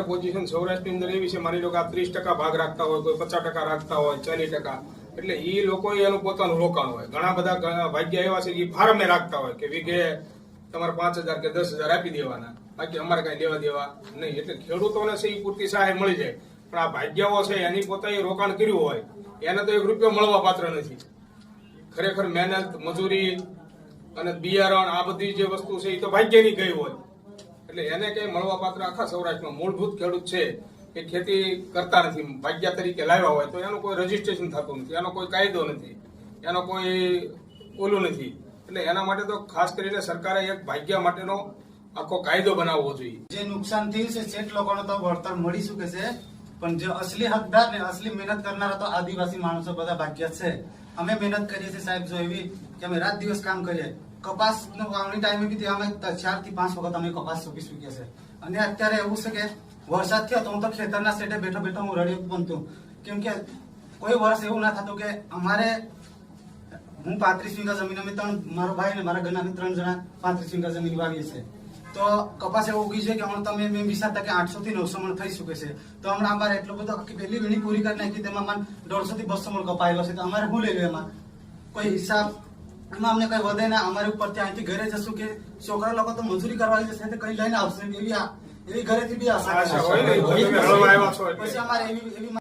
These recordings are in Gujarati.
અત્યારે પોઝિશન સૌરાષ્ટ્રની અંદર એવી છે, માની લો કે આ 30% ભાગ રાખતા હોય, કોઈ 50% રાખતા હોય, 40%, એટલે એ લોકો એનું પોતાનું રોકાણ હોય. ઘણા બધા ભાગ્ય એવા છે કે ફાર્મે રાખતા હોય કે વીઘે તમારે 5,000 કે 10,000 આપી દેવાના, બાકી અમારે કઈ લેવા દેવા નહીં. એટલે ખેડૂતોને છે એ પૂરતી સહાય મળી જાય, પણ આ ભાગ્યાઓ છે એની પોતાએ રોકાણ કર્યું હોય એને તો 1 રૂપિયો મળવા પાત્ર નથી. ખરેખર મહેનત, મજૂરી અને બિયારણ આ બધી જે વસ્તુ છે એ તો ભાગ્યની ગઈ હોય, એટલે એને કઈ મળવા પાત્ર આખા સૌરાષ્ટ્રમાં મૂળભૂત ખેડૂત છે એ ખેતી કરતા નથી. ભાગ્યા તરીકે લાવ્યા હોય તો એનું કોઈ રજીસ્ટ્રેશન થતું નથી, એનો કોઈ કાયદો નથી, એનો કોઈ ઓલું નથી. એટલે એના માટે તો ખાસ કરીને સરકારે એક ભાગ્યા માટેનો આખો કાયદો બનાવવો જોઈએ. જે નુકસાન થયું છે શેઠ લોકોને તો વળતર મળી શકે છે, પણ જે અસલી હકદાર ને અસલી મહેનત કરનારા તો આદિવાસી માણસો બધા ભાગ્યા છે. અમે મહેનત કરીએ છીએ સાહેબ, જો એવી કે અમે રાત દિવસ કામ કરીએ. કપાસ નો વાવણી ટાઈમે બી અમે 4 થી 5 વખત અમે કપાસ સોંપી ચૂક્યા છે. અને અત્યારે એવું છે કે વરસાદ થયો તો હું તો ખેતરના સેટે બેઠો બેઠો હું રડી બનતું, કેમ કે કોઈ વર્ષ એવું ના થતું કે અમારે હું 35 વીઘા જમીન, અમે મારો ભાઈ ને મારા ઘરના 3 જણા 35 વીઘા જમીન વાવીએ છે. તો કપાસ એવું ઉગી છે કે હમણાં તમે મેં વિચારતા કે 800 થી 900 મણ થઈ શકે છે. તો હમણાં અમારે એટલો બધો પહેલી વીણી પૂરી કરી નાખી, તેમાં 150 થી 200 મણ કપાયેલો છે. તો અમારે શું લેવું એમાં કોઈ હિસાબ, એમાં અમને કઈ વધે ના. અમારે ઉપર ત્યાંથી ઘરે જશું કે છોકરા લોકો તો મજૂરી કરવા જશે તો કઈ લઈને આવશે, એવી ઘરેથી બી આશા પછી અમારે એવી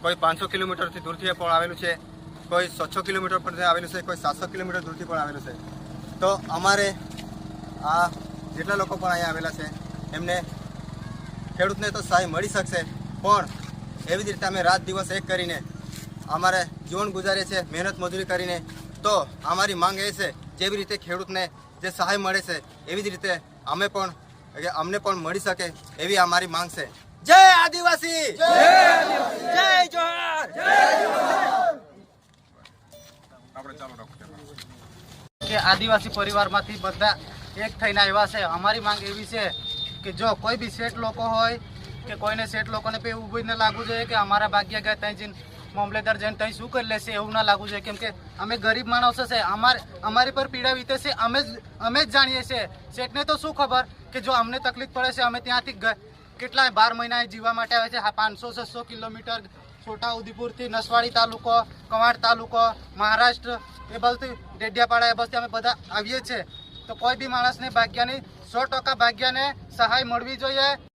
કોઈ 500 કિલોમીટરથી દૂરથી પણ આવેલું છે, કોઈ 600 કિલોમીટર પરથી આવેલું છે, કોઈ 700 કિલોમીટર દૂરથી પણ આવેલું છે. તો અમારે આ જેટલા લોકો પણ અહીંયા આવેલા છે એમને ખેડૂતને તો સહાય મળી શકશે, પણ એવી જ રીતે અમે રાત દિવસ એક કરીને અમારે જીવન ગુજારીએ છીએ, મહેનત મજૂરી કરીને. તો અમારી માંગ એ છે જેવી રીતે ખેડૂતને જે સહાય મળે છે એવી જ રીતે અમને પણ મળી શકે એવી અમારી માંગ છે. જય આદિવાસી, જય જોહાર. કે આદિવાસી પરિવારમાંથી બધા એક થઈને આવ્યા છે. અમારી માંગ એવી છે કે જો કોઈ બી શેઠ લોકો હોય કે કોઈને શેઠ લોકોને પે ઊભું ન લાગવું જોઈએ કે અમારા ભાગ્યા ગયા ત્યાં જઈને મામલેદાર જઈને ત્યાં શું કરી લેશે એવું ના લાગવું જોઈએ, કેમ કે અમે ગરીબ માણસો છે, અમારી પર પીડા વીતે છે, અમે જ જાણીએ છીએ. શેઠને તો શું ખબર કે જો અમને તકલીફ પડે છે, અમે ત્યાંથી કેટલા 12 મહિના જીવવા માટે આવે છે. 500-600 કિલોમીટર છોટાઉદેપુરથી નસવાડી તાલુકો, કવાંટ તાલુકો, મહારાષ્ટ્ર એ બધું ડેડિયાપાડા એ બસથી અમે બધા આવીએ છીએ. તો કોઈ બી માણસને ભાગ્યાની 100% ભાગ્યાને સહાય મળવી જોઈએ.